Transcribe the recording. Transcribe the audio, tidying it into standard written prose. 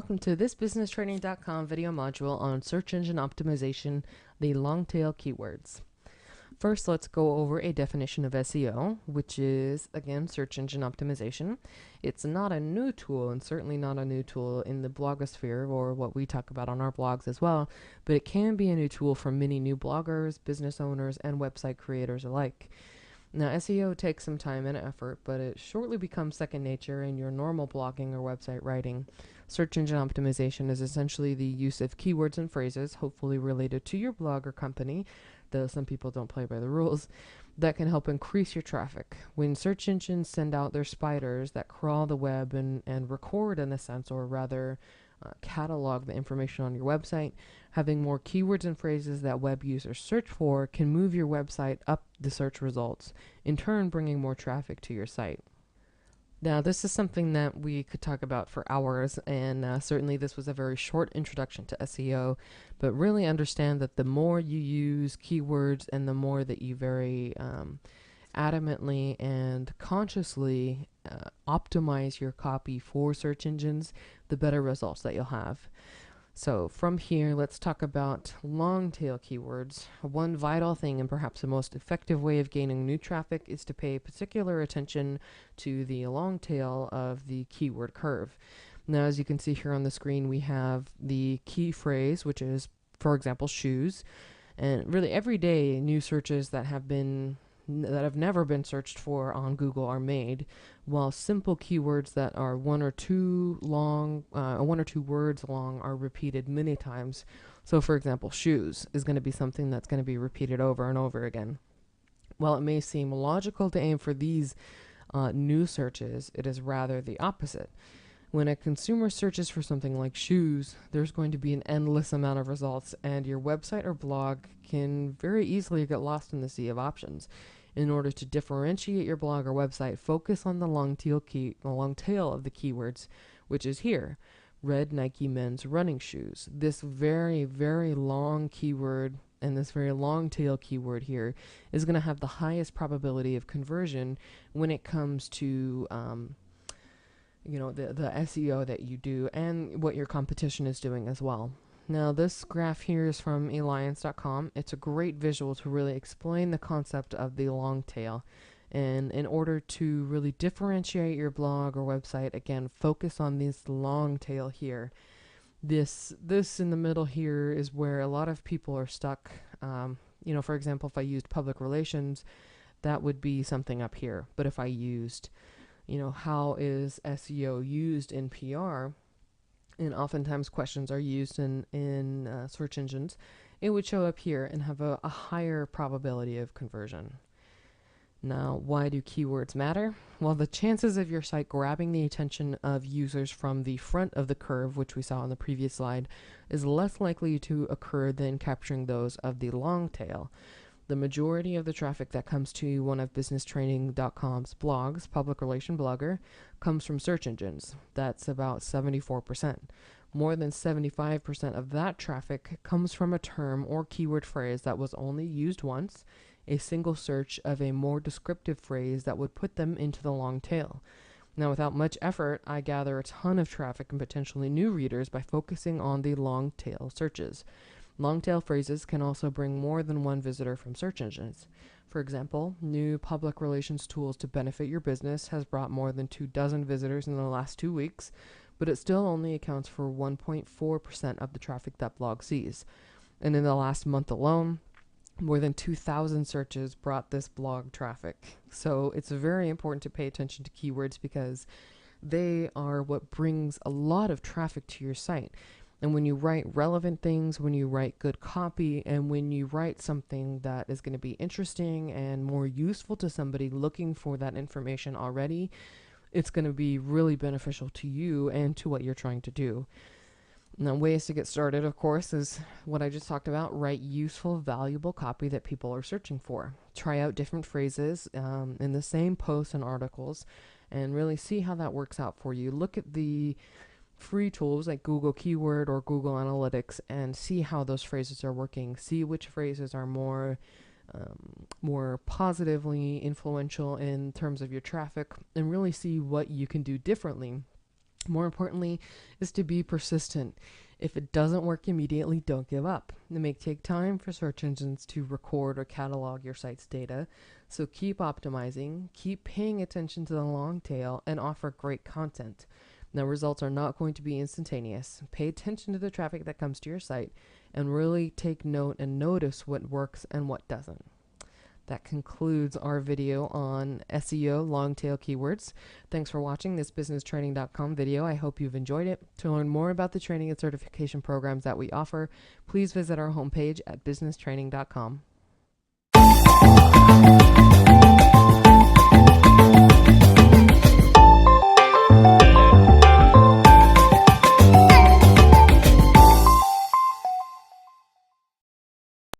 welcome to this businesstraining.com video module on search engine optimization, the long-tail keywords. First, let's go over a definition of SEO, which is, again, search engine optimization. It's not a new tool, and certainly not a new tool in the blogosphere or what we talk about on our blogs as well, but it can be a new tool for many new bloggers, business owners, and website creators alike. Now, SEO takes some time and effort, but it shortly becomes second nature in your normal blogging or website writing. Search engine optimization is essentially the use of keywords and phrases, hopefully related to your blog or company, though some people don't play by the rules, that can help increase your traffic. When search engines send out their spiders that crawl the web and record, in a sense, or rather catalog the information on your website, having more keywords and phrases that web users search for can move your website up the search results, in turn bringing more traffic to your site. Now, this is something that we could talk about for hours, and certainly this was a very short introduction to SEO, but really understand that the more you use keywords and the more that you very adamantly and consciously optimize your copy for search engines, the better results that you'll have. So from here, let's talk about long tail keywords. One vital thing and perhaps the most effective way of gaining new traffic is to pay particular attention to the long tail of the keyword curve. Now, as you can see here on the screen, we have the key phrase, which is, for example, shoes. And really every day, new searches that have never been searched for on Google are made, while simple keywords that are one or two words long are repeated many times. So for example, shoes is going to be something that's going to be repeated over and over again. While it may seem logical to aim for these new searches, it is rather the opposite. When a consumer searches for something like shoes, there's going to be an endless amount of results, and your website or blog can very easily get lost in the sea of options. In order to differentiate your blog or website, focus on the long tail of the keywords, which is here, red Nike men's running shoes. This very, very long keyword and this very long tail keyword here is going to have the highest probability of conversion when it comes to the SEO that you do and what your competition is doing as well. Now, this graph here is from alliance.com. It's a great visual to really explain the concept of the long tail. And in order to really differentiate your blog or website, again, focus on this long tail here. This in the middle here is where a lot of people are stuck. For example, if I used public relations, that would be something up here. But if I used, how is SEO used in PR? And oftentimes questions are used in search engines, it would show up here and have a higher probability of conversion. Now, why do keywords matter? Well, the chances of your site grabbing the attention of users from the front of the curve, which we saw on the previous slide, is less likely to occur than capturing those of the long tail. The majority of the traffic that comes to one of businesstraining.com's blogs, public relation blogger, comes from search engines. That's about 74%. More than 75% of that traffic comes from a term or keyword phrase that was only used once, a single search of a more descriptive phrase that would put them into the long tail. Now, without much effort, I gather a ton of traffic and potentially new readers by focusing on the long tail searches. Long-tail phrases can also bring more than one visitor from search engines. For example, new public relations tools to benefit your business has brought more than 24 visitors in the last 2 weeks, but it still only accounts for 1.4% of the traffic that blog sees. And in the last month alone, more than 2,000 searches brought this blog traffic. So it's very important to pay attention to keywords because they are what brings a lot of traffic to your site. And when you write relevant things, when you write good copy, and when you write something that is going to be interesting and more useful to somebody looking for that information already, it's going to be really beneficial to you and to what you're trying to do. Now, ways to get started, of course, is what I just talked about. Write useful, valuable copy that people are searching for. Try out different phrases in the same posts and articles and really see how that works out for you. Look at the free tools like Google Keyword or Google Analytics and see how those phrases are working. See which phrases are more positively influential in terms of your traffic, and really see what you can do differently More importantly, is to be persistent. If it doesn't work immediately, don't give up. It may take time for search engines to record or catalog your site's data, so keep optimizing, keep paying attention to the long tail, and offer great content. Now, results are not going to be instantaneous. Pay attention to the traffic that comes to your site and really take note and notice what works and what doesn't. That concludes our video on SEO long tail keywords. Thanks for watching this businesstraining.com video. I hope you've enjoyed it. To learn more about the training and certification programs that we offer, please visit our homepage at businesstraining.com.